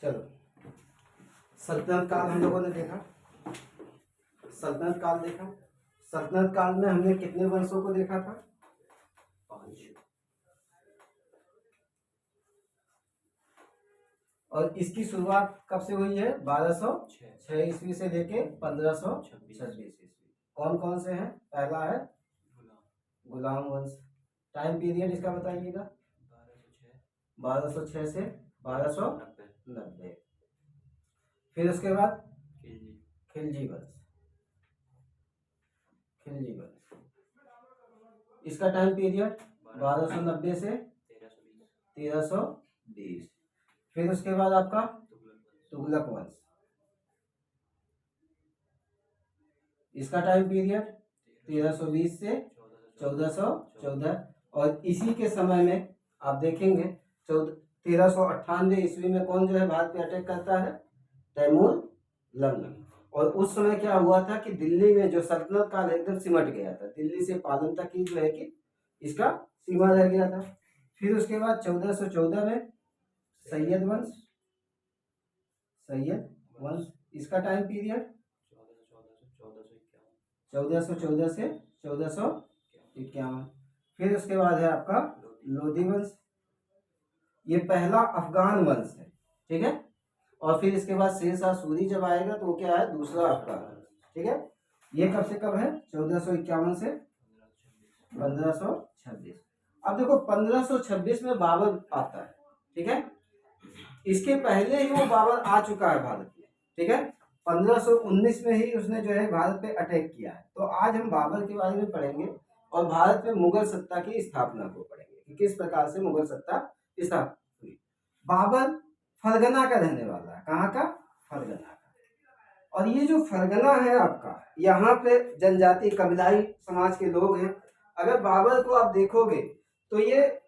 चलो, सल्तनत काल हम लोगों ने देखा, सल्तनत काल देखा। सल्तनत काल में हमने कितने वंशों को देखा था? 5। और इसकी शुरुआत कब से हुई है? 1206 ईस्वी से लेके 1526 ईस्वी। कौन कौन से हैं? पहला है गुलाम वंश। टाइम पीरियड इसका बताइएगा। 1206 से 1290। फिर उसके बाद खिलजी वंश। खिलजी वंश, इसका टाइम पीरियड 1290 से 1320। फिर उसके बाद आपका तुगलक वंश, इसका टाइम पीरियड 1320 से 1414। और इसी के समय में आप देखेंगे 1398 ईस्वी में कौन जो है भारत पे अटैक करता है? तैमूर लंग। और उस समय क्या हुआ था कि दिल्ली में जो सल्तनत काल एकदम सिमट गया था, दिल्ली से पालन तक की जो है कि इसका सीमा रह गया था। फिर उसके बाद 1414 में सैयद वंश। सैयद वंश, इसका टाइम पीरियड 1414 से 1451। फिर उसके बाद है आपका लोधी वंश, ये पहला अफगान वंश है, ठीक है। और फिर इसके बाद शेरशाह सूरी जब आएगा तो वो क्या है? दूसरा अफगान वंश, ठीक है। ये कब से कब है? 1451 से 1526। अब देखो 1526 में बाबर आता है, ठीक है। इसके पहले ही वो बाबर आ चुका है भारत में, ठीक है। 1519 में ही उसने जो है भारत पे अटैक किया है। तो आज हम बाबर के बारे में पढ़ेंगे और भारत में मुगल सत्ता की स्थापना को पढ़ेंगे कि किस प्रकार से मुगल सत्ता स्थापित हुई। बाबर फरगना का रहने वाला है। कहाँ का? फरगना का। और ये जो फरगना है आपका, यहाँ पे जनजाति कबीलाई समाज के लोग हैं। अगर बाबर को आप देखोगे तो ये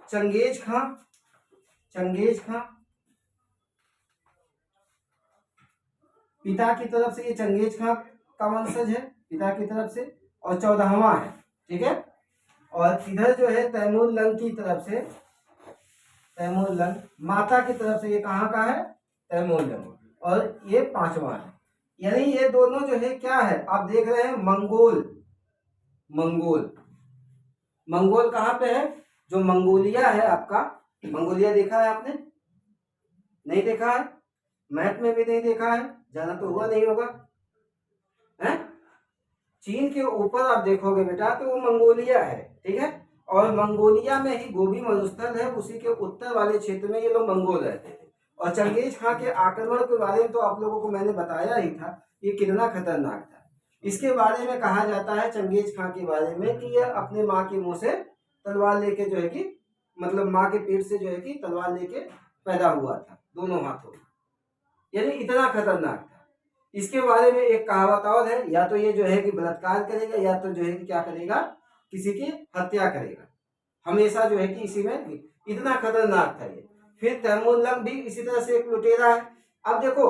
चंगेज खां पिता की तरफ से, ये चंगेज खां का वंशज है पिता की तरफ से, और 14वां है, ठीक है। और इधर जो है तैमूर लंग की तरफ से, तैमूर लंग माता की तरफ से, ये कहाँ का है? तैमूर लंग। और ये 5वां है। यानी ये दोनों जो है क्या है? आप देख रहे हैं मंगोल। मंगोल, मंगोल कहाँ पे है? जो मंगोलिया है आपका, मंगोलिया देखा है आपने? नहीं देखा है? मैप में भी नहीं देखा है, जाना तो हुआ नहीं होगा है? चीन के ऊपर आप देखोगे बेटा तो वो मंगोलिया है, ठीक है। और मंगोलिया में ही गोबी मरुस्थल है, उसी के उत्तर वाले क्षेत्र में ये लोग मंगोल रहते थे। और चंगेज खां के आक्रमण के बारे में तो आप लोगों को मैंने बताया ही था, ये कितना खतरनाक था। इसके बारे में कहा जाता है, चंगेज खां के बारे में, कि यह अपने माँ के मुंह से तलवार लेके जो है कि, मतलब माँ के पेट से जो है कि तलवार लेके पैदा हुआ था दोनों हाथों, यानी इतना खतरनाक था। इसके बारे में एक कहावत और है, या तो ये जो है कि बलात्कार करेगा, या तो जो है कि क्या करेगा? किसी की हत्या करेगा, हमेशा जो है कि इसी में, इतना खतरनाक था ये। फिर तैमूर लंग भी इसी तरह से एक लुटेरा है। अब देखो,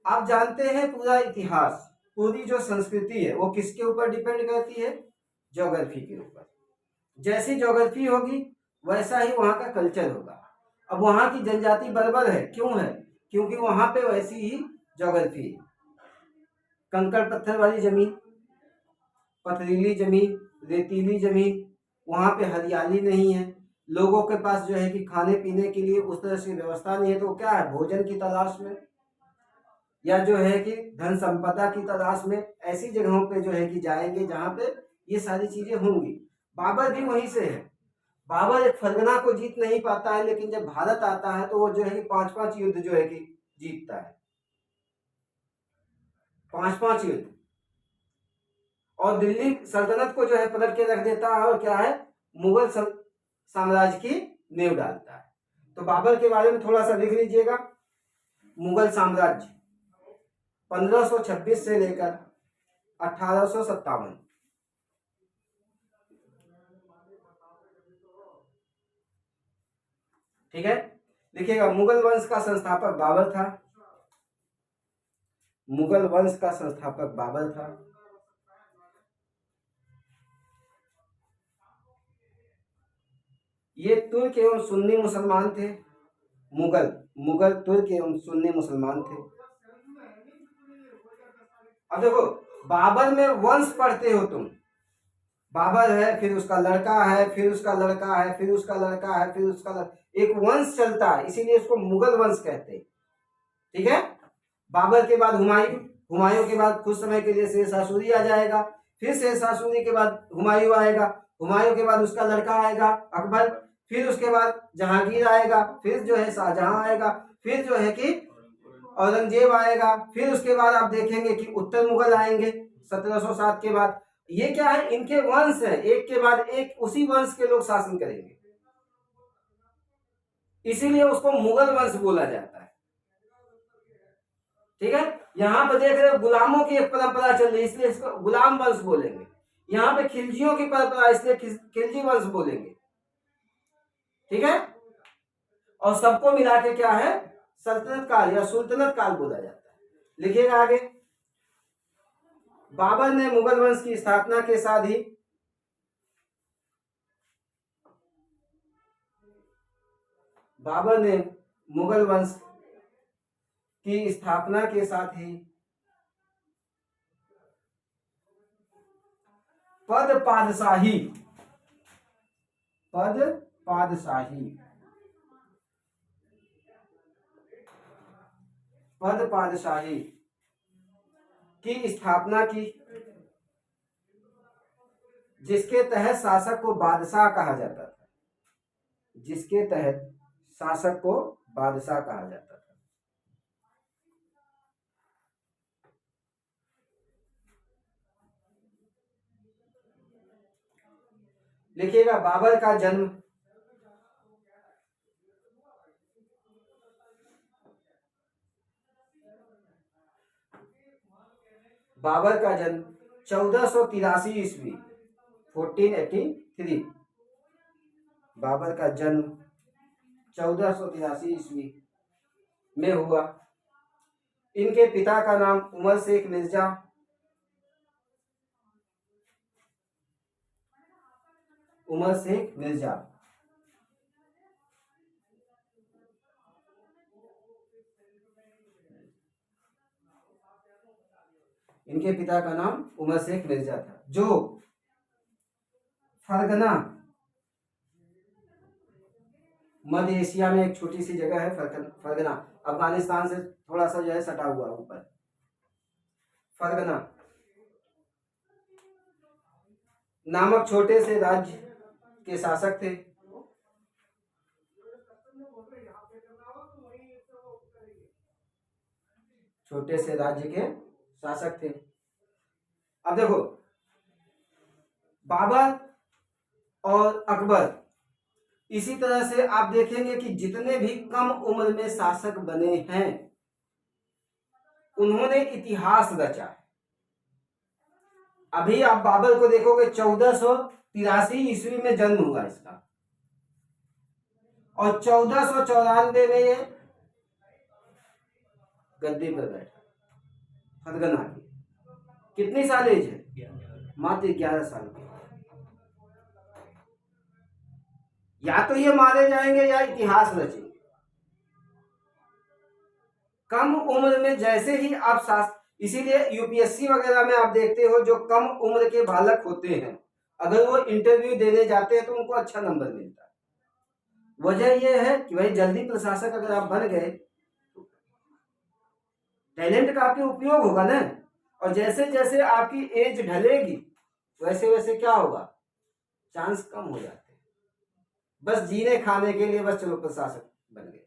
आप जानते हैं पूरा इतिहास, पूरी जो संस्कृति है वो किसके ऊपर डिपेंड करती है? ज्योग्राफी के ऊपर। जैसी ज्योग्राफी होगी वैसा ही वहाँ का कल्चर होगा। अब वहाँ की जनजाति बर्बर है, क्यों है? क्योंकि वहाँ पे वैसी ही ज्योग्राफी है। कंकड़ पत्थर वाली जमीन, पथरीली जमीन, रेतीली जमीन, वहाँ पे हरियाली नहीं है, लोगों के पास जो है कि खाने पीने के लिए उस तरह से व्यवस्था नहीं है, तो क्या है? भोजन की तलाश में, या जो है कि धन संपदा की तलाश में ऐसी जगहों पे जो है कि जाएंगे जहाँ पे ये सारी चीजें होंगी। बाबर भी वहीं से है। बाबर एक फरगना को जीत नहीं पाता है, लेकिन जब भारत आता है तो वो जो है कि 5-5 युद्ध जो है कि जीतता है, 5-5 युद्ध। और दिल्ली सल्तनत को जो है पलट के रख देता है, और क्या है? मुगल साम्राज्य की नींव डालता है। तो बाबर के बारे में थोड़ा सा लिख लीजिएगा। मुगल साम्राज्य 1526 से लेकर 1857। ठीक है, लिखिएगा। मुगल वंश का संस्थापक बाबर था। मुगल वंश का संस्थापक बाबर था। ये तुर्क एवं सुन्नी मुसलमान थे। मुगल, मुगल तुर्क एवं सुन्नी मुसलमान थे। अब देखो, बाबर में वंश पढ़ते हो तुम, बाबर है, फिर उसका लड़का है, फिर उसका लड़का है, फिर उसका लड़का है, फिर उसका एक वंश चलता है, इसीलिए इसको मुगल वंश कहते हैं। ठीक है। बाबर के बाद हुमायूं, हुमायूं के बाद कुछ समय के लिए शेर शाह सूरी आ जाएगा, फिर शेर शाह सूरी के बाद हुमायूं आएगा, हुमायूं के बाद उसका लड़का आएगा अकबर, फिर उसके बाद जहांगीर आएगा, फिर जो है शाहजहां आएगा, फिर जो है कि औरंगजेब आएगा, फिर उसके बाद आप देखेंगे कि उत्तर मुगल आएंगे 1707 के बाद। ये क्या है, इनके वंश है, एक के बाद एक उसी वंश के लोग शासन करेंगे, इसीलिए उसको मुगल वंश बोला जाता है। ठीक है। यहाँ पे देख रहे हो गुलामों की एक परंपरा चल रही है, इसलिए इसको गुलाम वंश बोलेंगे। यहाँ पे खिलजियों की परंपरा, इसलिए खिलजी वंश बोलेंगे। ठीक है। और सबको मिला के क्या है, सल्तनत काल या सुल्तनत काल बोला जाता है। लिखिएगा आगे। बाबर ने मुगल वंश की स्थापना के साथ ही बाबर ने मुगल वंश की स्थापना के साथ ही पद पादशाही, पद पादशाही, पद पादशाही की स्थापना की, जिसके तहत शासक को बादशाह कहा जाता था, जिसके तहत शासक को बादशाह कहा जाता था। लिखिएगा बाबर का जन्म, बाबर का जन्म 1483 ईस्वी 1483, बाबर का जन्म 1483 ईस्वी में हुआ। इनके पिता का नाम उमर शेख मिर्जा, उमर शेख मिर्जा, इनके पिता का नाम उमर शेख मिर्जा था, जो फरगना, मध्य एशिया में एक छोटी सी जगह है फरगना, अफगानिस्तान से थोड़ा सा जो है सटा हुआ ऊपर, फरगना नामक छोटे से राज्य के शासक थे। छोटे से राज्य के शासक थे। अब देखो, बाबर और अकबर, इसी तरह से आप देखेंगे कि जितने भी कम उम्र में शासक बने हैं उन्होंने इतिहास रचा है। अभी आप बाबर को देखोगे 1483 ईस्वी में जन्म हुआ इसका, और 1494 में ये गद्दी पर बैठा फरगना की। कितनी साल एज है, मात्र 11 साल की। या तो ये मारे जाएंगे या इतिहास रचेंगे। कम उम्र में जैसे ही आप इसीलिए यूपीएससी वगैरह में आप देखते हो जो कम उम्र के बालक होते हैं, अगर वो इंटरव्यू देने जाते हैं तो उनको अच्छा नंबर मिलता है। वजह यह है कि भाई जल्दी प्रशासक अगर आप बन गए, टैलेंट का आपके उपयोग होगा ना, और जैसे जैसे आपकी एज ढलेगी वैसे वैसे क्या होगा, चांस कम हो जाते हैं। बस जीने खाने के लिए बस चलो प्रशासक बन गए,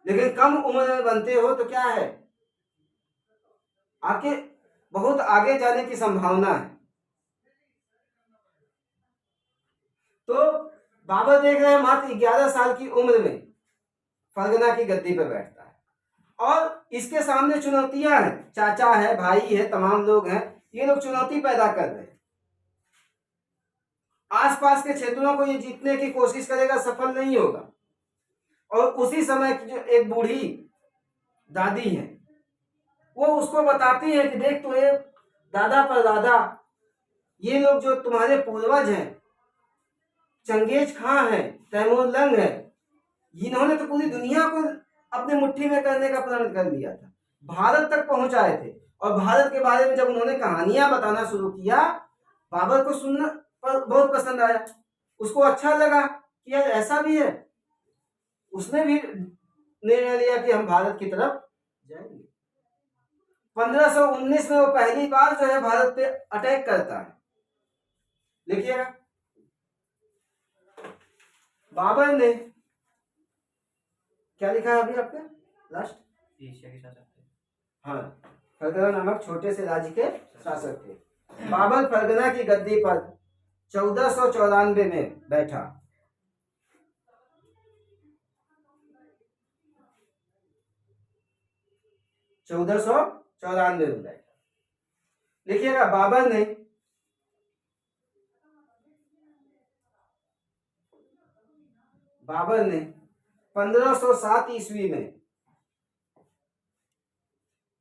लेकिन कम उम्र में बनते हो तो क्या है, आपके बहुत आगे जाने की संभावना है। तो बाबर देख रहे हैं मात्र 11 साल की उम्र में फरगना की गद्दी पर बैठता है, और इसके सामने चुनौतियां हैं, चाचा है, भाई है, तमाम लोग हैं, ये लोग चुनौती पैदा कर रहे हैं। आसपास के क्षेत्रों को ये जीतने की कोशिश करेगा, सफल नहीं होगा। और उसी समय की जो एक बूढ़ी दादी है वो उसको बताती है कि देख तो ये दादा परदादा, ये लोग जो तुम्हारे पूर्वज हैं, चंगेज खां है, तैमूर लंग है, इन्होंने तो पूरी दुनिया को अपने मुट्ठी में करने का प्रण कर लिया था, भारत तक पहुंच आए थे। और भारत के बारे में जब उन्होंने कहानियां बताना शुरू किया, बाबर को सुनना पर बहुत पसंद आया, उसको अच्छा लगा कि यार ऐसा भी है। उसने भी निर्णय लिया कि हम भारत की तरफ जाएंगे। 1519 में वो पहली बार जो है भारत पे अटैक करता है। लिखिएगा, बाबर ने क्या लिखा है अभी आपके लास्ट, एशिया के शासक थे। हाँ, फरगना नामक छोटे से राज्य के शासक थे। बाबर फरगना की गद्दी पर 1494 में बैठा। 1494 में बैठा। लिखिएगा, बाबर ने 1507 ईस्वी में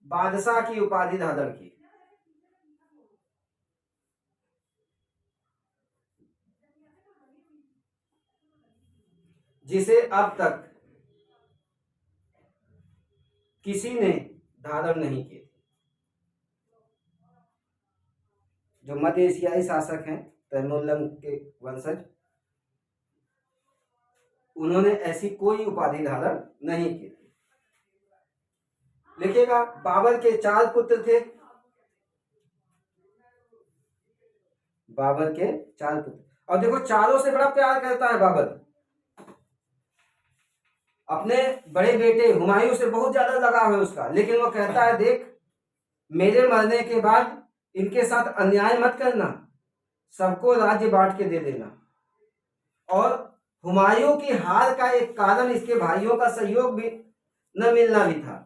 बादशाह की उपाधि धारण की। जिसे अब तक किसी ने धारण नहीं की। जो मध्य एशियाई शासक हैं तैमूरलंग के वंशज, उन्होंने ऐसी कोई उपाधि धारण नहीं की थी। लिखिएगा, बाबर के 4 पुत्र थे। बाबर के 4 पुत्र, और देखो चारों से बड़ा प्यार करता है बाबर। अपने बड़े बेटे हुमायूं से बहुत ज्यादा लगाव है उसका, लेकिन वो कहता है देख, मेरे मरने के बाद इनके साथ अन्याय मत करना, सबको राज्य बांट के दे देना। और हुमायूं की हार का एक कारण इसके भाइयों का सहयोग भी न मिलना भी था।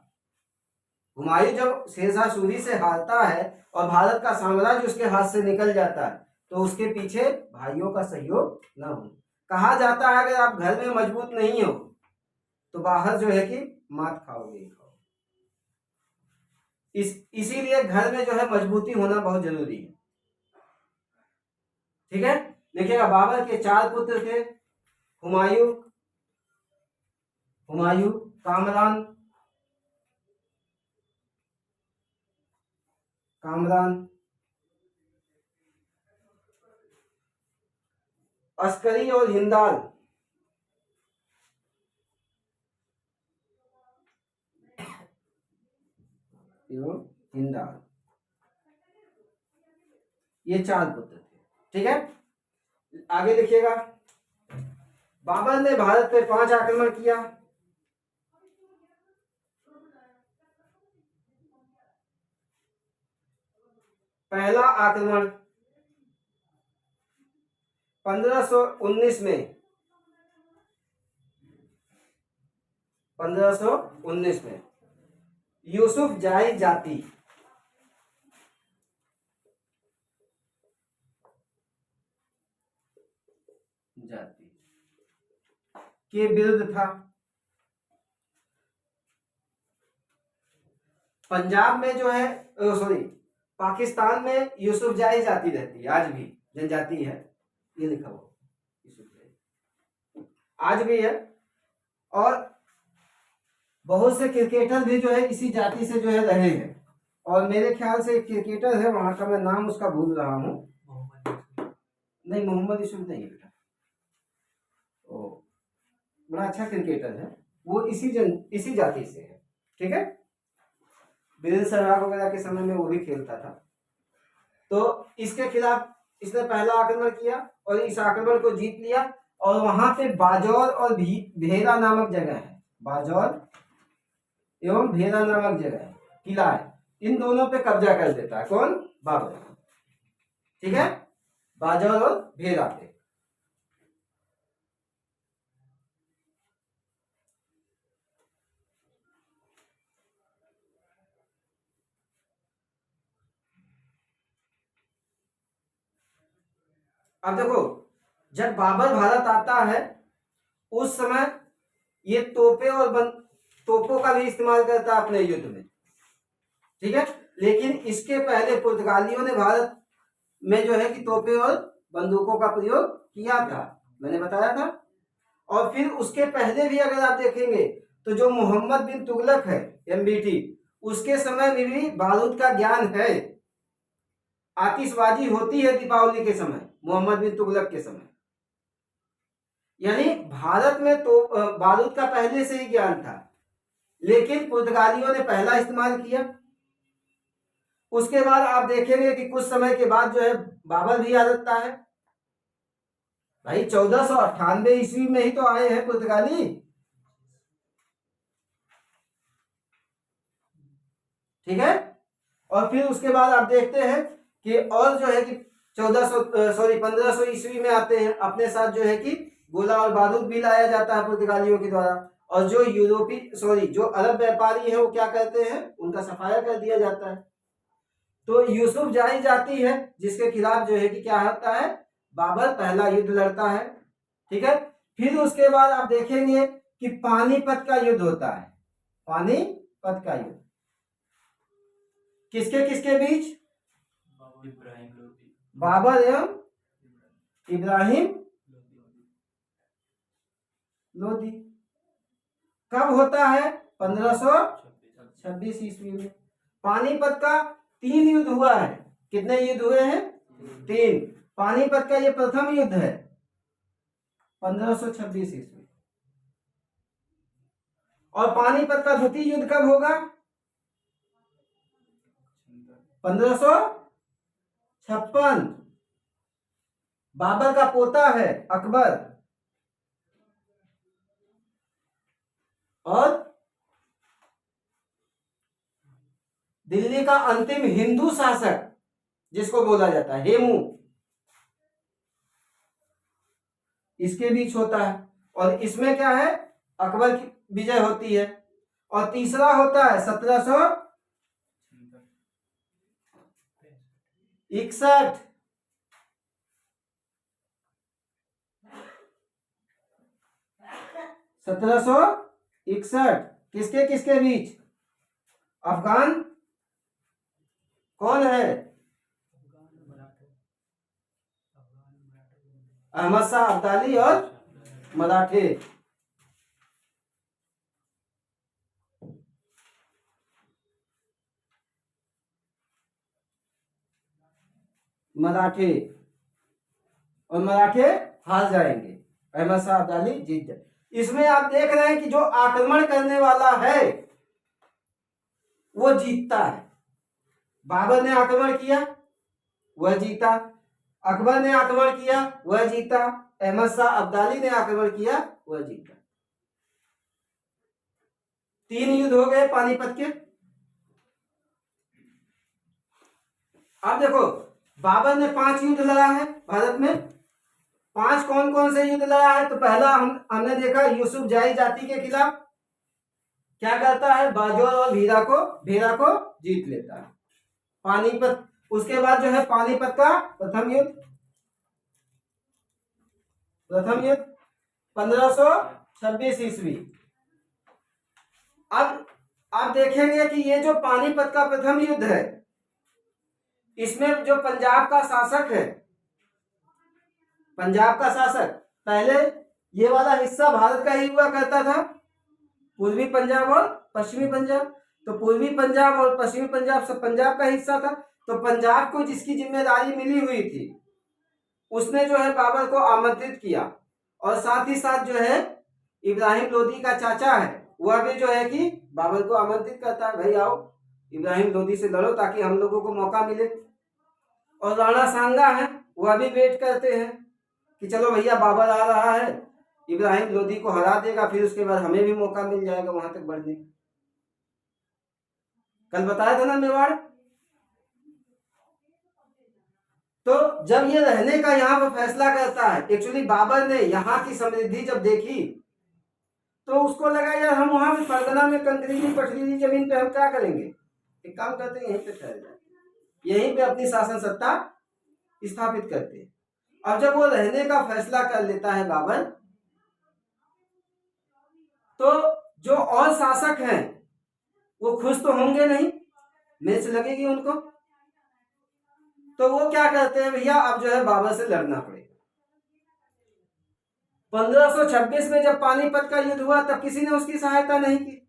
हुमायूं जब शेरशाह सूरी से हारता है और भारत का साम्राज्य उसके हाथ से निकल जाता है, तो उसके पीछे भाइयों का सहयोग न हो। कहा जाता है अगर आप घर में मजबूत नहीं हो तो बाहर जो है कि मात खाओगे ही खाओगे। इसीलिए घर में जो है मजबूती होना बहुत जरूरी है। ठीक है, देखिएगा, बाबर के 4 पुत्र थे, हुमायूं, कामरान, अस्करी और हिंदाल। ये 4 पुत्र थे। ठीक है, आगे लिखिएगा, बाबर ने भारत पे 5 आक्रमण किया। पहला आक्रमण 1519 में, 1519 में यूसुफ जाई जाति के विरुद्ध था। पंजाब में जो है, सॉरी, पाकिस्तान में यूसुफ जाई जाति रहती है, आज भी जनजाति है, ये लिखा हुआ आज भी है। और बहुत से क्रिकेटर भी जो है इसी जाति से जो है रहे हैं। और मेरे ख्याल से एक क्रिकेटर है वहां का, मैं नाम उसका भूल रहा हूँ। नहीं, मोहम्मद यूसुफ नहीं है बेटा, ओ बड़ा अच्छा क्रिकेटर है वो, इसी जाति से है। ठीक है, वीरेंद्र सहवाग वगैरह के समय में वो भी खेलता था। तो इसके खिलाफ इसने पहला आक्रमण किया और इस आक्रमण को जीत लिया। और वहां पे बाजौर और भेरा नामक जगह है, बाजौर एवं भेरा नामक जगह है, किला है, इन दोनों पे कब्जा कर देता है कौन, बाबर। ठीक है, बाजौर और भेरा पे। अब देखो, जब बाबर भारत आता है उस समय ये तोपे और तोपों का भी इस्तेमाल करता है अपने युद्ध में। ठीक है, लेकिन इसके पहले पुर्तगालियों ने भारत में जो है कि तोपे और बंदूकों का प्रयोग किया था, मैंने बताया था। और फिर उसके पहले भी अगर आप देखेंगे तो जो मोहम्मद बिन तुगलक है, MBT, उसके समय में भी बारूद का ज्ञान है। आतिशबाजी होती है दीपावली के समय, मोहम्मद बिन तुगलक के समय। यानी भारत में तो बारूद का पहले से ही ज्ञान था, लेकिन पुर्तगालियों ने पहला इस्तेमाल किया। उसके बाद आप देखेंगे कि कुछ समय के बाद जो है बाबर भी आ जाता है। भाई 1498 ईस्वी में ही तो आए हैं पुर्तगाली, ठीक है। और फिर उसके बाद आप देखते हैं कि और जो है कि 1500 ईस्वी में आते हैं। अपने साथ जो है कि गोला और बारूद भी लाया जाता है पुर्तगालियों के द्वारा। और जो जो अरब व्यापारी है वो क्या कहते हैं, उनका सफाया कर दिया जाता है। तो यूसुफ जाही जाती है, जिसके खिलाफ जो है कि क्या होता है, बाबर पहला युद्ध लड़ता है, ठीक है। फिर उसके बाद आप देखेंगे कि पानीपत का युद्ध होता है। पानीपत का युद्ध किसके किसके बीच? बाबर एवं इब्राहिम लोदी। कब होता है? 1526 ईस्वी में। पानीपत का 3 युद्ध हुआ है। कितने युद्ध हुए हैं? 3। पानीपत का ये प्रथम युद्ध है 1526 ईस्वी। और पानीपत का द्वितीय युद्ध कब होगा? 1556। बाबर का पोता है अकबर, और दिल्ली का अंतिम हिंदू शासक जिसको बोला जाता है हेमू, इसके बीच होता है। और इसमें क्या है, अकबर की विजय होती है। और तीसरा होता है 1761। 1761 किसके किसके बीच? अफगान कौन है? अहमद शाह अब्दाली और मराठे। मराठे और मराठे हार जाएंगे, अहमद शाह अब्दाली जीत जाए। इसमें आप देख रहे हैं कि जो आक्रमण करने वाला है वो जीतता है। बाबर ने आक्रमण किया, वह जीता। अकबर ने आक्रमण किया, वह जीता। अहमद शाह अब्दाली ने आक्रमण किया, वह जीता। 3 युद्ध हो गए पानीपत के। अब देखो, बाबर ने 5 युद्ध लड़ा है भारत में। 5 कौन कौन से युद्ध लड़ा है? तो पहला हमने देखा यूसुफ जाही जाति के खिलाफ। क्या करता है? बाजौर और भीरा को जीत लेता है। पानीपत, उसके बाद जो है पानीपत का प्रथम युद्ध 1526 ईस्वी। अब आप देखेंगे कि ये जो पानीपत का प्रथम युद्ध है, इसमें जो पंजाब का शासक है, पंजाब का शासक, पहले ये वाला हिस्सा भारत का ही हुआ करता था, पूर्वी पंजाब और पश्चिमी पंजाब। तो पूर्वी पंजाब और पश्चिमी पंजाब सब पंजाब का हिस्सा था। तो पंजाब को जिसकी जिम्मेदारी मिली हुई थी, उसने जो है बाबर को आमंत्रित किया। और साथ ही साथ जो है इब्राहिम लोदी का चाचा है, वह भी जो है कि बाबर को आमंत्रित करता है, भाई आओ इब्राहिम लोदी से लड़ो ताकि हम लोगों को मौका मिले। और राणा सांगा है, वह भी वेट करते हैं कि चलो भैया बाबर आ रहा है, इब्राहिम लोदी को हरा देगा, फिर उसके बाद हमें भी मौका मिल जाएगा वहां तक बढ़ने का। कल बताया था ना मेवाड़। तो जब ये रहने का यहाँ पर फैसला करता है, एक्चुअली बाबर ने यहाँ की समृद्धि जब देखी तो उसको लगा यार हम वहां पे फरगना में कंकरीली पथरीली जमीन पे हम क्या करेंगे, एक काम करते हैं यहीं पे ठहर जाए, यहीं पे अपनी शासन सत्ता स्थापित करते हैं। अब जब वो रहने का फैसला कर लेता है बाबर, तो जो और शासक हैं वो खुश तो होंगे नहीं, मिर्च लगेगी उनको। तो वो क्या करते हैं, भैया अब जो है बाबर से लड़ना पड़ेगा। 1526 में जब पानीपत का युद्ध हुआ तब किसी ने उसकी सहायता नहीं की,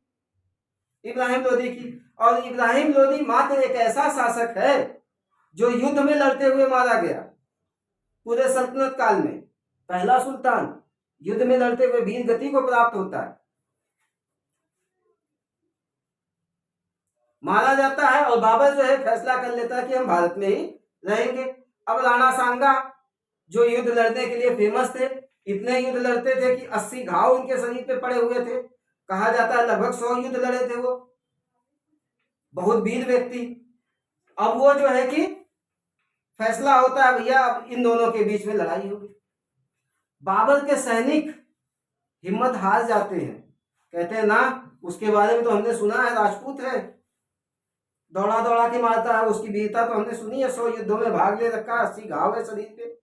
इब्राहिम लोदी की। और इब्राहिम लोदी मात्र एक ऐसा शासक है जो युद्ध में लड़ते हुए मारा गया पूरे सल्तनत काल में। पहला सुल्तान युद्ध में लड़ते हुए वीर गति को प्राप्त होता है, मारा जाता है, और बाबर जो है फैसला कर लेता है कि हम भारत में ही रहेंगे। अब राणा सांगा जो युद्ध लड़ने के लिए फेमस थे, इतने युद्ध लड़ते थे कि 80 घाव उनके शरीर पे पड़े हुए थे, कहा जाता है लगभग 100 युद्ध लड़े थे वो, बहुत वीर व्यक्ति। अब वो जो है कि फैसला होता है भैया अब इन दोनों के बीच में लड़ाई होगी। बाबर के सैनिक हिम्मत हार जाते हैं, कहते हैं ना उसके बारे में तो हमने सुना है, राजपूत है, दौड़ा दौड़ा के मारता है, उसकी वीरता तो हमने सुनी है, 100 युद्धों में भाग ले रखा है, 80 घाव है शरीर पे,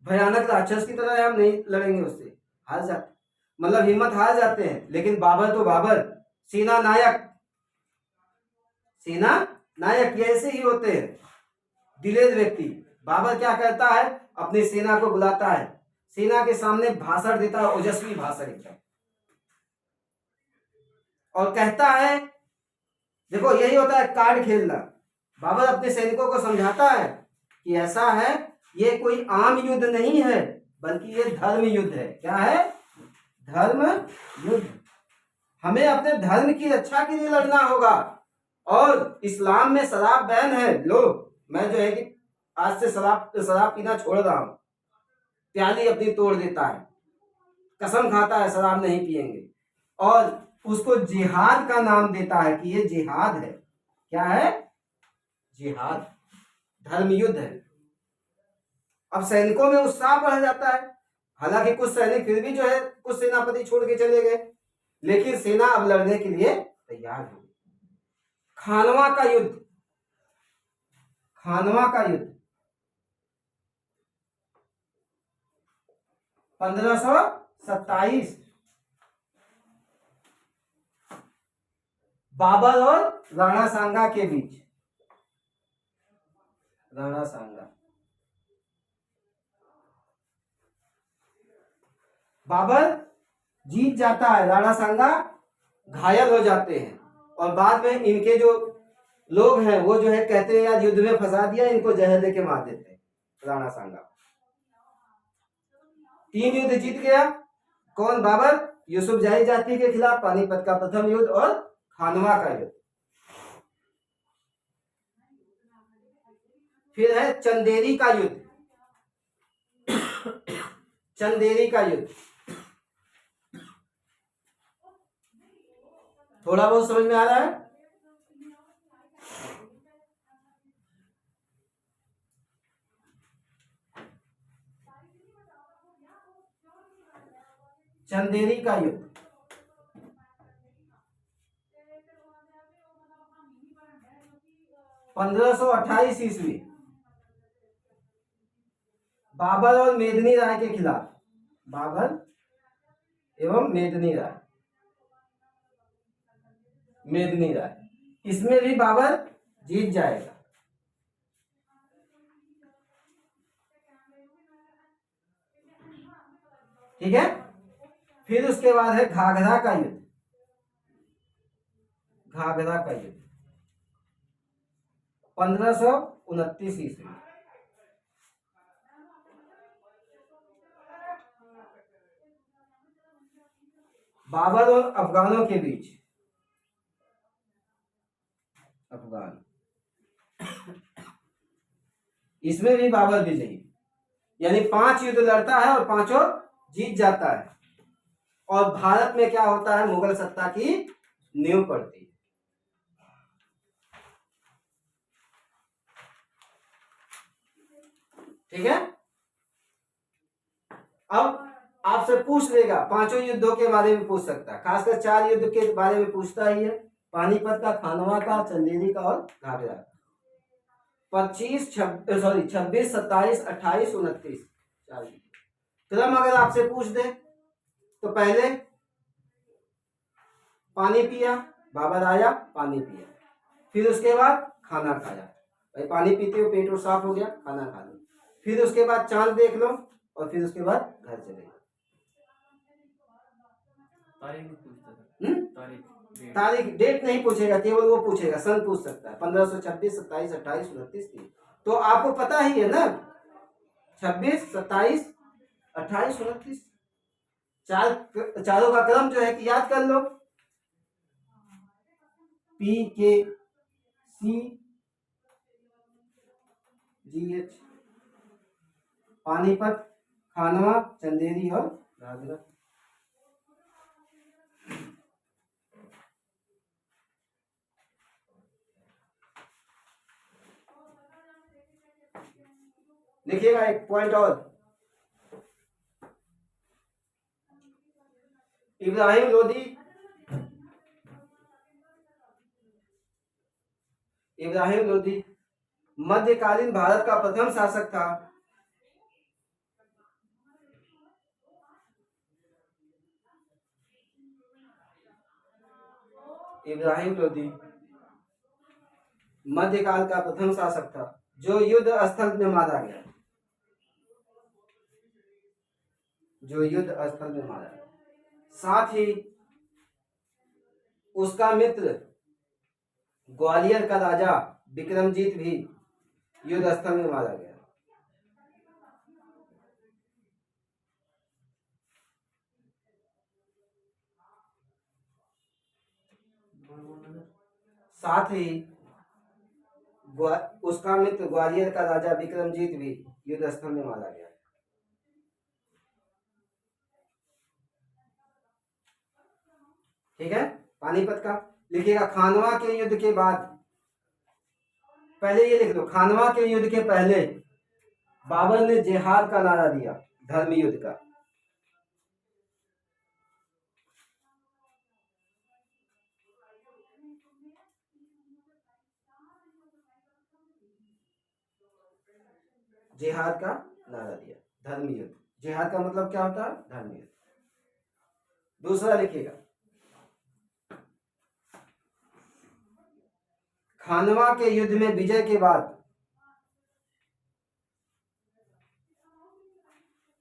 भयानक राक्षस की तरह है, हम नहीं लड़ेंगे उससे, हार जाते, मतलब हिम्मत हार जाते हैं। लेकिन बाबर तो बाबर, सेना नायक, सेना नायक ये ऐसे ही होते हैं, दिलेर व्यक्ति। बाबर क्या करता है, अपनी सेना को बुलाता है, सेना के सामने भाषण देता है, ओजस्वी भाषण एकदम, और कहता है, देखो यही होता है कार्ड खेलना। बाबर अपने सैनिकों को समझाता है कि ऐसा है, ये कोई आम युद्ध नहीं है बल्कि ये धर्म युद्ध है। क्या है? धर्म युद्ध। हमें अपने धर्म की रक्षा के लिए लड़ना होगा, और इस्लाम में शराब बैन है। लो मैं जो है कि आज से शराब पीना छोड़ रहा हूं, प्याली अपनी तोड़ देता है, कसम खाता है शराब नहीं पिएंगे, और उसको जिहाद का नाम देता है कि ये जिहाद है। क्या है? जिहाद, धर्म युद्ध है। अब सैनिकों में उत्साह बढ़ जाता है, हालांकि कुछ सैनिक फिर भी जो है कुछ सेनापति छोड़ के चले गए, लेकिन सेना अब लड़ने के लिए तैयार हो गई। खानवा का युद्ध, खानवा का युद्ध 1527, बाबर और राणा सांगा के बीच। राणा सांगा, बाबर जीत जाता है, राणा सांगा घायल हो जाते हैं, और बाद में इनके जो लोग हैं वो जो है कहते हैं यार युद्ध में फंसा दिया, इनको जहर देके मार देते हैं। राणा सांगा 3 युद्ध जीत गया। कौन? बाबर, यूसुफ जाही जाति के खिलाफ पानीपत का प्रथम युद्ध, और खानवा का युद्ध। फिर है चंदेरी का युद्ध। चंदेरी का युद्ध थोड़ा बहुत समझ में आ रहा है? चंदेरी का युद्ध 1528 ईस्वी, बाबर और मेदिनी राय के खिलाफ। बाबर एवं मेदिनी राय, मेदिनी राय, इसमें भी बाबर जीत जाएगा। ठीक है। फिर उसके बाद है घाघरा का युद्ध। घाघरा का युद्ध 1529 ईस्वी, बाबर और अफगानों के बीच। अफगान, इसमें भी बाबर विजयी, यानी 5 युद्ध लड़ता है और 5 जीत जाता है, और भारत में क्या होता है, मुगल सत्ता की नींव पड़ती है। ठीक है। अब आपसे पूछ लेगा, 5 युद्धों के बारे में पूछ सकता है, खासकर 4 युद्ध के बारे में पूछता ही है, पानीपत का, खानवा का, चंदेरी का और घाघरा का। 26, 27, 27, 28, 29 क्रम अगर आपसे पूछ दे तो पहले पानी पिया, बाबर आया, पानी पिया, फिर उसके बाद खाना खाया, भाई पानी पीते हो पेट और साफ हो गया, खाना खा लो, फिर उसके बाद चांद देख लो, और फिर उसके बाद घर चले गए। तारीख डेट नहीं पूछेगा, केवल वो पूछेगा, सन पूछ सकता है। 1526, 27, 28, 29, 30। तो आपको पता ही है ना, 26, 27, 28, 29, चारों का क्रम जो है कि याद कर लो। PKCGH, पानीपत, खानवा, चंदेरी और घाघरा। लिखिएगा एक पॉइंट और, इब्राहिम लोदी, इब्राहिम लोदी मध्यकालीन भारत का प्रथम शासक था। इब्राहिम लोदी मध्यकाल का प्रथम शासक था जो युद्ध स्थल में मारा गया, जो युद्ध स्थल में मारा गया। साथ ही उसका मित्र ग्वालियर का राजा विक्रमजीत भी युद्ध स्थल में मारा गया। साथ ही उसका मित्र ग्वालियर का राजा विक्रमजीत भी युद्ध स्थल में मारा गया। ठीक है, पानीपत का लिखिएगा। खानवा के युद्ध के बाद, पहले ये लिख लो, खानवा के युद्ध के पहले बाबर ने जिहाद का नारा दिया, धर्म युद्ध का। जिहाद का नारा दिया, धर्म युद्ध। जिहाद का मतलब क्या होता है? धर्म युद्ध। दूसरा लिखिएगा, खानवा के युद्ध में विजय के बाद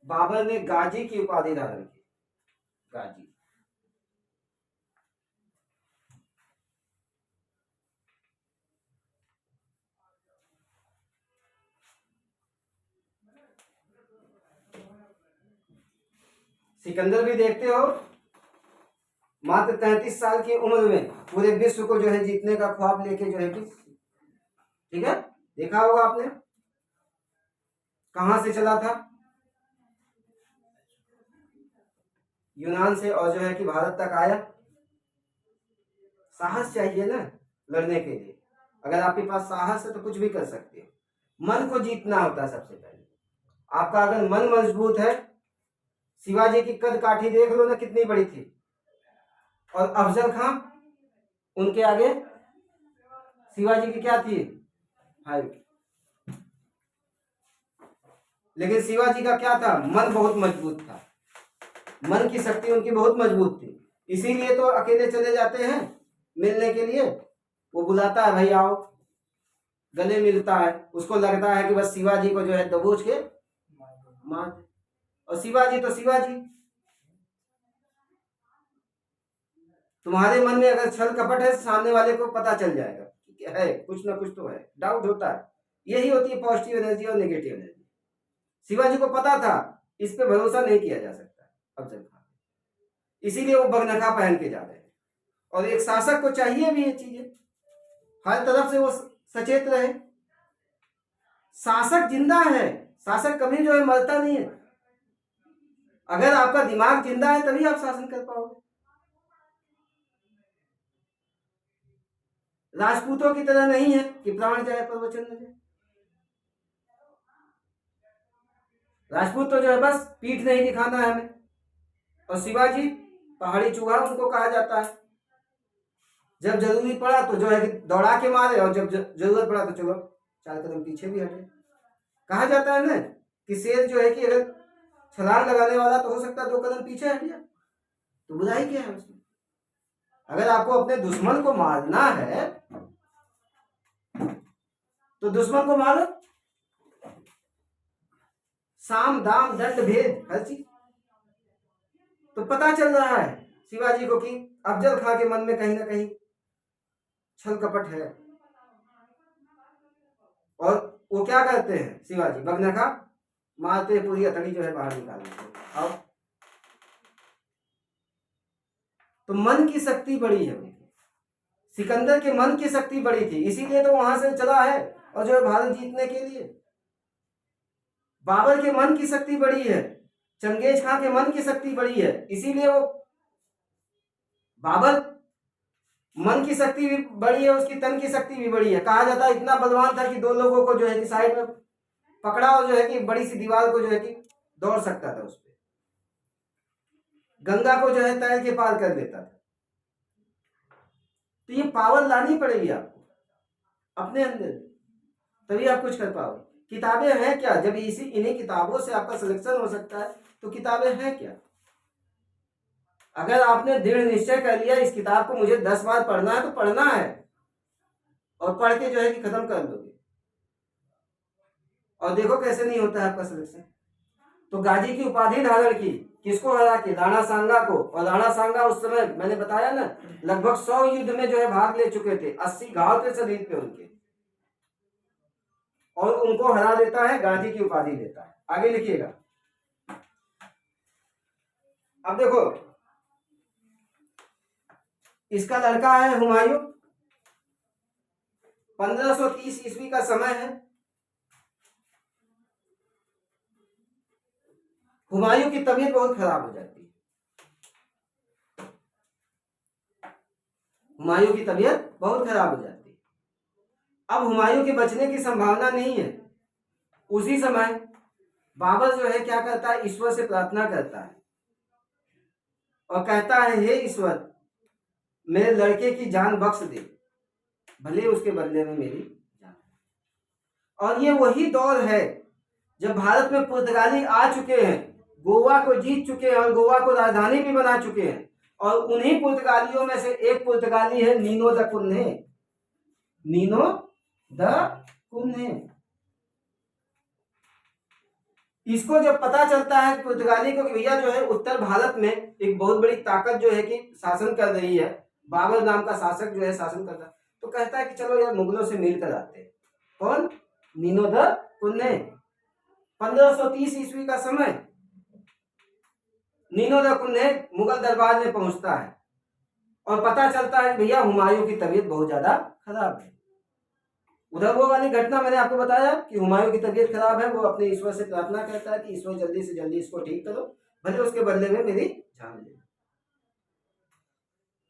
बाबर ने गाजी की उपाधि धारण की, गाजी। सिकंदर भी देखते हो, मात्र 33 साल की उम्र में पूरे विश्व को जो है जीतने का ख्वाब लेके जो है कि, ठीक है, देखा होगा आपने, कहां से चला था? यूनान से, और जो है कि भारत तक आया। साहस चाहिए ना लड़ने के लिए। अगर आपके पास साहस है तो कुछ भी कर सकते हो। मन को जीतना होता है सबसे पहले। आपका अगर मन मजबूत है, शिवाजी की कद काठी देख लो ना, कितनी बड़ी थी, और अफजल खान उनके आगे शिवाजी की क्या थी? हाइट। लेकिन शिवाजी का क्या था? मन बहुत मजबूत था, मन की शक्ति उनकी बहुत मजबूत थी। इसीलिए तो अकेले चले जाते हैं मिलने के लिए। वो बुलाता है, भाई आओ, गले मिलता है, उसको लगता है कि बस शिवाजी को जो है दबोच के मार। और शिवाजी तो शिवाजी। तुम्हारे मन में अगर छल कपट है, सामने वाले को पता चल जाएगा कि है कुछ ना कुछ तो है, डाउट होता है। यही होती है पॉजिटिव एनर्जी और नेगेटिव एनर्जी। शिवाजी को पता था इस पे भरोसा नहीं किया जा सकता अफजल खान, इसीलिए वो बगनखा पहन के जा रहे हैं। और एक शासक को चाहिए भी ये चीजें, हर तरफ से वो सचेत रहे। शासक जिंदा है, शासक कभी जो है मरता नहीं है। अगर आपका दिमाग जिंदा है तभी आप शासन कर पाओगे। राजपूतों की तरह नहीं है कि प्राण जाए पर वचन न जाए। राजपूत तो जो है बस पीठ नहीं दिखाना है हमें। और शिवाजी पहाड़ी चूहा उनको कहा जाता है। जब जरूरी पड़ा तो जो है कि दौड़ा के मारे, और जब जरूरत पड़ा तो चलो 4 कदम पीछे भी हटे। कहा जाता है ना कि शेर जो है कि अगर छलांग लगाने वाला तो हो सकता है 2 कदम पीछे हट जाए, तो बुराई क्या है उसमें? अगर आपको अपने दुश्मन को मारना है तो दुश्मन को मारो, साम दाम दंड भेद हर चीज तो पता चल रहा है। शिवाजी को कि अफजल खां के मन में कहीं ना कहीं छल कपट है, और वो क्या करते हैं शिवाजी, बगनखा मारते पूरी हथकड़ी जो है बाहर निकाल देते हैं। अब तो मन की शक्ति बड़ी है उनकी, सिकंदर के मन की शक्ति बड़ी थी, इसीलिए तो वहां से चला है और जो है भारत जीतने के लिए। बाबर के मन की शक्ति बड़ी है, चंगेज खां के मन की शक्ति बड़ी है, इसीलिए वो बाबर मन की शक्ति भी बड़ी है, उसकी तन की शक्ति भी बड़ी है। कहा जाता है इतना बलवान था कि दो लोगों को जो है कि साइड में पकड़ा और जो है कि बड़ी सी दीवार को जो है कि दौड़ सकता था उस पर, गंगा को जो है तैर के पार कर देता था। तो ये पावर लानी पड़ेगी आपको अपने अंदर, तभी आप कुछ कर पाओगे। किताबें हैं क्या, जब इन्हीं किताबों से आपका सिलेक्शन हो सकता है, तो किताबें हैं क्या। अगर आपने दृढ़ निश्चय कर लिया इस किताब को मुझे 10 बार पढ़ना है, तो पढ़ना है, और पढ़ के जो है कि खत्म कर दोगे, और देखो कैसे नहीं होता है आपका सिलेक्शन। तो गाजी की उपाधि धारण की, किसको हरा के, राणा सांगा को। और राणा सांगा उस समय मैंने बताया ना, लगभग 100 युद्ध में जो है भाग ले चुके थे, 80 घाव थे शरीर पे उनके, और उनको हरा देता है, गाजी की उपाधि देता है। आगे लिखिएगा। अब देखो, इसका लड़का है हुमायूं, 1530 ईस्वी का समय है। हुमायूं की तबीयत बहुत खराब हो जाती है, हुमायूं की तबीयत बहुत खराब हो जाती है। अब हुमायूं के बचने की संभावना नहीं है। उसी समय बाबर जो है क्या करता है, ईश्वर से प्रार्थना करता है और कहता है हे ईश्वर, मेरे लड़के की जान बख्श दे, भले उसके बदले में मेरी जान। और ये वही दौर है जब भारत में पुर्तगाली आ चुके हैं, गोवा को जीत चुके हैं और गोवा को राजधानी भी बना चुके हैं। और उन्हीं पुर्तगालियों में से एक पुर्तगाली है Nino the Kunhe, Nino the Kunhe. इसको जब पता चलता है पुर्तगाली को कि भैया जो है उत्तर भारत में एक बहुत बड़ी ताकत जो है कि शासन कर रही है, बाबर नाम का शासक जो है शासन कर रहा है, तो कहता है कि चलो यार मुगलों से मिलकर आते हैं। कौन, नीनो द कुन्हे। 1530 ईस्वी का समय, नीनो द कुन्हे मुगल दरबार में पहुंचता है और पता चलता है भैया हुमायूं की तबीयत बहुत ज्यादा खराब है। उधर वो वाली घटना मैंने आपको बताया कि हुमायूं की तबीयत खराब है, वो अपने ईश्वर से प्रार्थना करता है कि ईश्वर जल्दी से जल्दी इसको ठीक करो, भले उसके बदले में मेरी जान ले।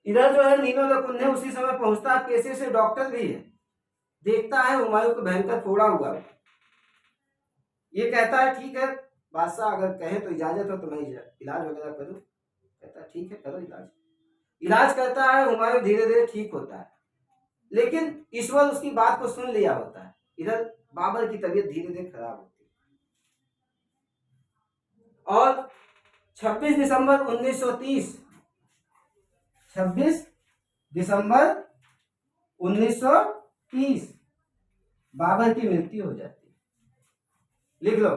इधर जो है नीनो द कुन्हे उसी समय पहुंचता है, पेशे से डॉक्टर भी है, देखता है हुमायूं को भयंकर फोड़ा हुआ है। ये कहता है ठीक है बादशाह, अगर कहे तो इजाजत हो तो मैं इलाज वगैरह करूं। कहता है ठीक है करो इलाज। इलाज करता है, हुमायूं धीरे धीरे ठीक होता है, लेकिन ईश्वर उसकी बात को सुन लिया होता है। इधर बाबर की तबीयत धीरे धीरे खराब होती है और 26 दिसंबर 1930, 26 दिसंबर 1930 बाबर की मृत्यु हो जाती है। लिख लो,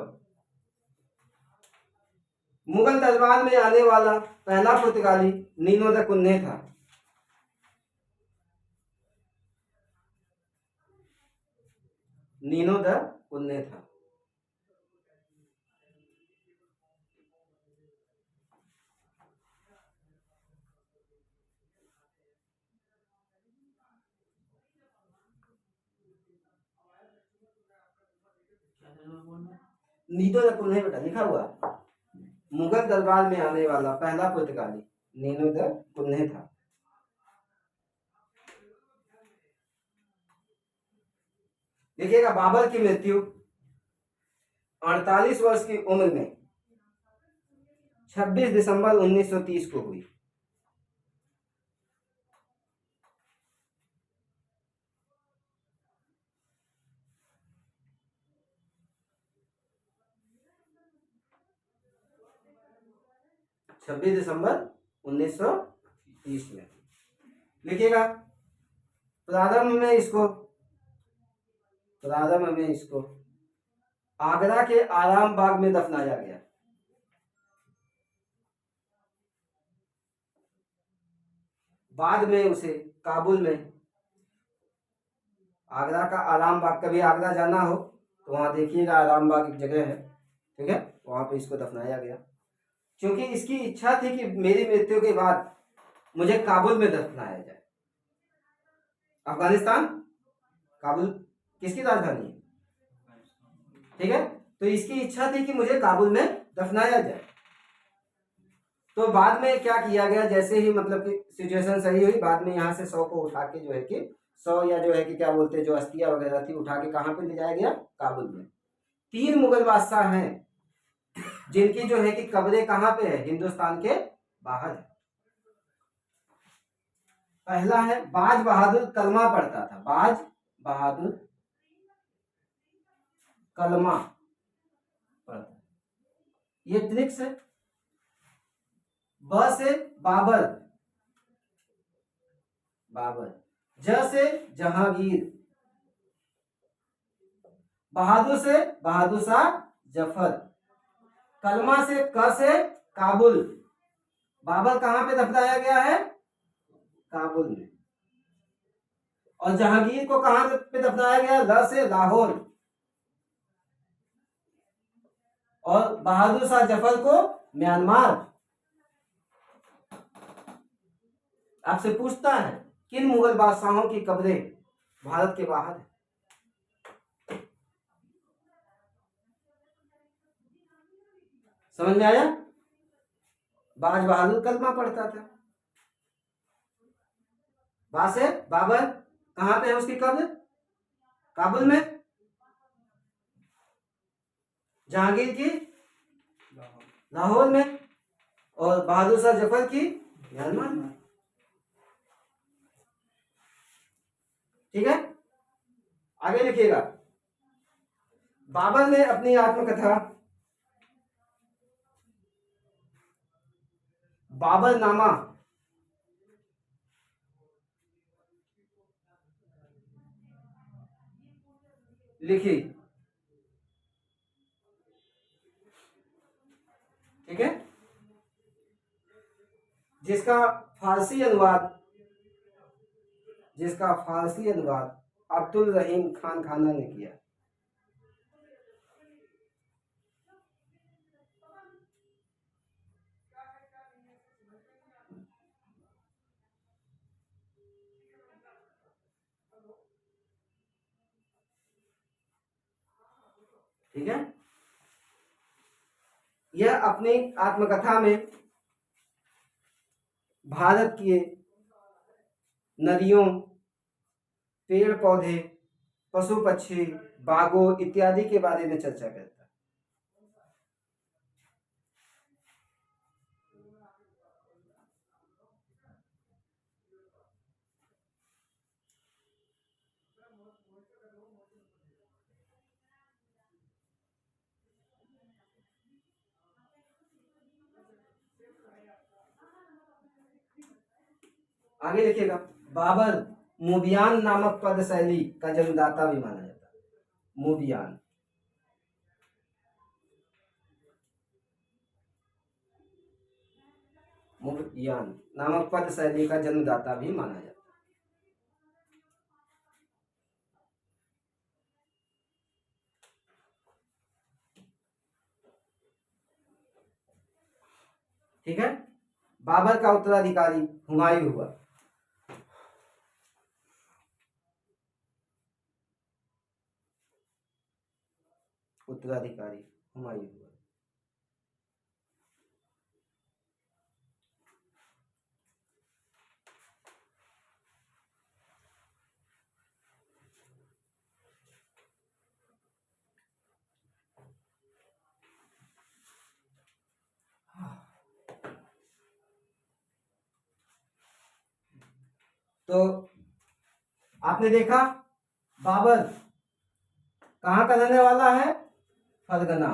मुगल दरबार में आने वाला पहला पुर्तगाली नीनो द कुन्हे था। नीनो द कुन्हे था। नीनो द कुन्हे बेटा लिखा हुआ, मुगल दरबार में आने वाला पहला पुर्तगाली नीनो द कुन्हे था। देखिएगा, बाबर की मृत्यु 48 वर्ष की उम्र में 26 दिसंबर 1930 को हुई। छब्बीस दिसंबर 1930 में। लिखिएगा, प्रारंभ में इसको आगरा के आराम बाग में दफनाया गया। बाद में उसे काबुल में, आगरा का आराम बाग, कभी आगरा जाना हो तो वहाँ देखिएगा, आराम बाग एक जगह है, ठीक है, वहाँ पे इसको दफनाया गया, क्योंकि इसकी इच्छा थी कि मेरी मृत्यु के बाद मुझे काबुल में दफनाया जाए। अफगानिस्तान, काबुल किसकी राजधानी है, ठीक है, तो इसकी इच्छा थी कि मुझे काबुल में दफनाया जाए। तो बाद में क्या किया गया, जैसे ही मतलब कि सिचुएशन सही हुई, बाद में यहाँ से 100 को उठा के जो है कि 100 या जो है कि क्या बोलते हैं, जो अस्थियां वगैरह थी, उठा के कहाँ पे ले जाया गया, काबुल में। 3 मुगल बादशाह हैं जिनकी जो है कि कब्रें कहाँ पे है, हिंदुस्तान के बाहर है। पहला है बाज बहादुर, कलमा पढ़ता था, बाज बहादुर कलमा पढ़ता, ये ट्रिक्स है। ब से बाबर, बाबर। ज से जहांगीर, बहादुर से बहादुर शाह जफर, कलमा से क से काबुल, बाबर कहां पे दफनाया गया है, काबुल में। और जहांगीर को कहां पे दफनाया गया, ल से लाहौर, और बहादुर शाह जफर को म्यांमार। आपसे पूछता है किन मुगल बादशाहों की कब्रें भारत के बाहर है, समझ में आया। बाज बहादुर कलमा पढ़ता था, बा से बाबर, कहां पे है उसकी कब्र, काबुल में। जहांगीर की लाहौर में, और बहादुर शाह जफर की म्यांमार में, ठीक है। आगे लिखिएगा, बाबर ने अपनी आत्मकथा बाबरनामा लिखी, ठीक है, जिसका फारसी अनुवाद अब्दुल रहीम खान खाना ने किया। ठीक है, यह अपनी आत्मकथा में भारत के नदियों, पेड़ पौधे, पशु पक्षी, बागों इत्यादि के बारे में चर्चा करता है। आगे लिखिएगा, बाबर मुबियान नामक पद शैली का जन्मदाता भी माना जाता है। मुबियान नामक पद शैली का जन्मदाता भी माना जाता है। ठीक है, बाबर का उत्तराधिकारी हुमायूं हुआ। उत्तराधिकारी हुमायूं हुआ। तो आपने देखा बाबर कहाँ का रहने वाला है, फरगना।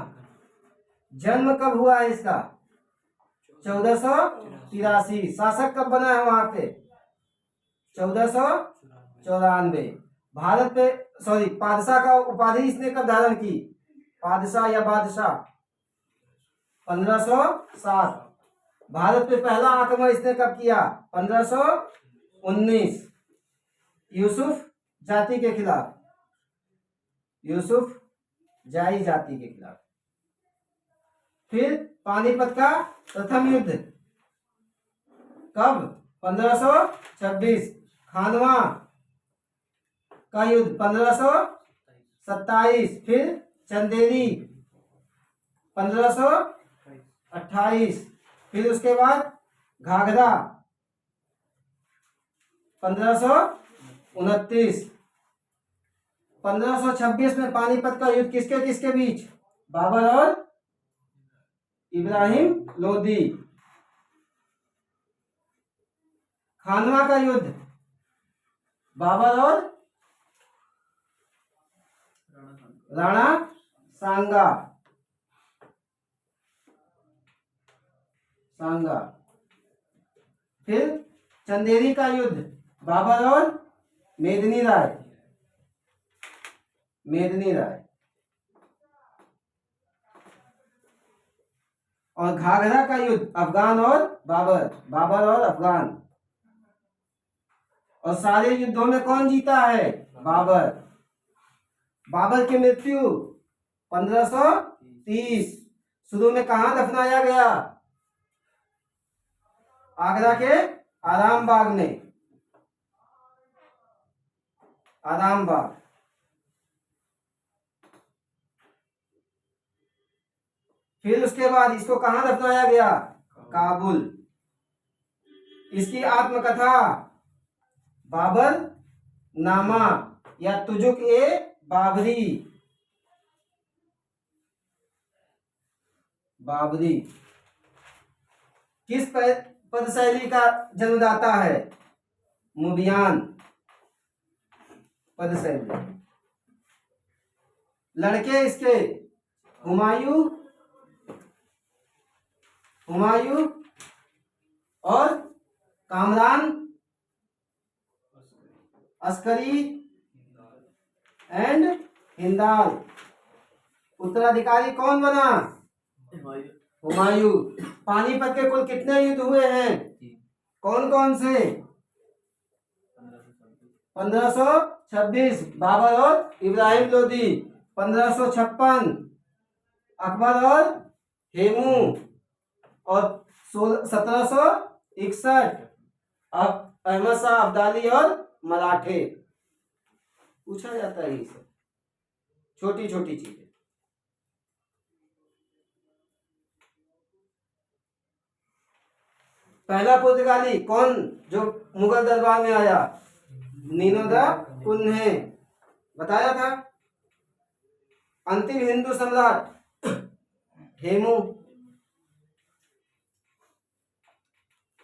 जन्म कब हुआ है इसका, 1483। शासक कब बना है वहां पे, 1494। भारत पे सॉरी पादशाह का उपाधि इसने कब धारण की, पादशाह या बादशाह, 1507। भारत पे पहला आक्रमण इसने कब किया, 1500 19 यूसुफ जाति के खिलाफ, यूसुफ जाई जाति के खिलाफ। फिर पानीपत का प्रथम युद्ध कब? 1526। खानवा का युद्ध 1527। फिर चंदेरी 1528। फिर उसके बाद घाघरा 1529। 1526 में पानीपत का युद्ध किसके किसके बीच? बाबर और इब्राहिम लोदी। खानवा का युद्ध बाबर और राणा सांगा। फिर चंदेरी का युद्ध बाबर और मेदिनी राय। और घाघरा का युद्ध अफगान और बाबर और अफगान। और सारे युद्धों में कौन जीता है? बाबर। बाबर की मृत्यु 1530। शुरू में कहां दफनाया गया? आगरा के आरामबाग में। फिर उसके बाद इसको कहां दफनाया गया? काबुल। इसकी आत्मकथा बाबर नामा या तुजुक ए बाबरी। किस पद शैली का जन्मदाता है? मुबियान पद शैली। लड़के इसके हुमायूं और कामरान अस्करी एंड हिंदाल। उत्तराधिकारी कौन बना? हुमायूं। पानीपत के कुल कितने युद्ध हुए हैं? कौन कौन से? 1526 बाबर और इब्राहिम लोदी। 1556 अकबर और हेमू। और 1761 अहमद शाह अब्दाली और मराठे। पूछा जाता है ये सब छोटी छोटी चीजें। पहला पुर्तगाली कौन जो मुगल दरबार में आया? नीनो द कुन्हे, बताया था। अंतिम हिंदू सम्राट हेमू।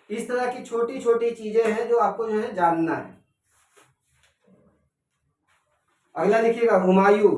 इस तरह की छोटी छोटी चीजें हैं जो आपको जो है जानना है। अगला लिखिएगा हुमायूं।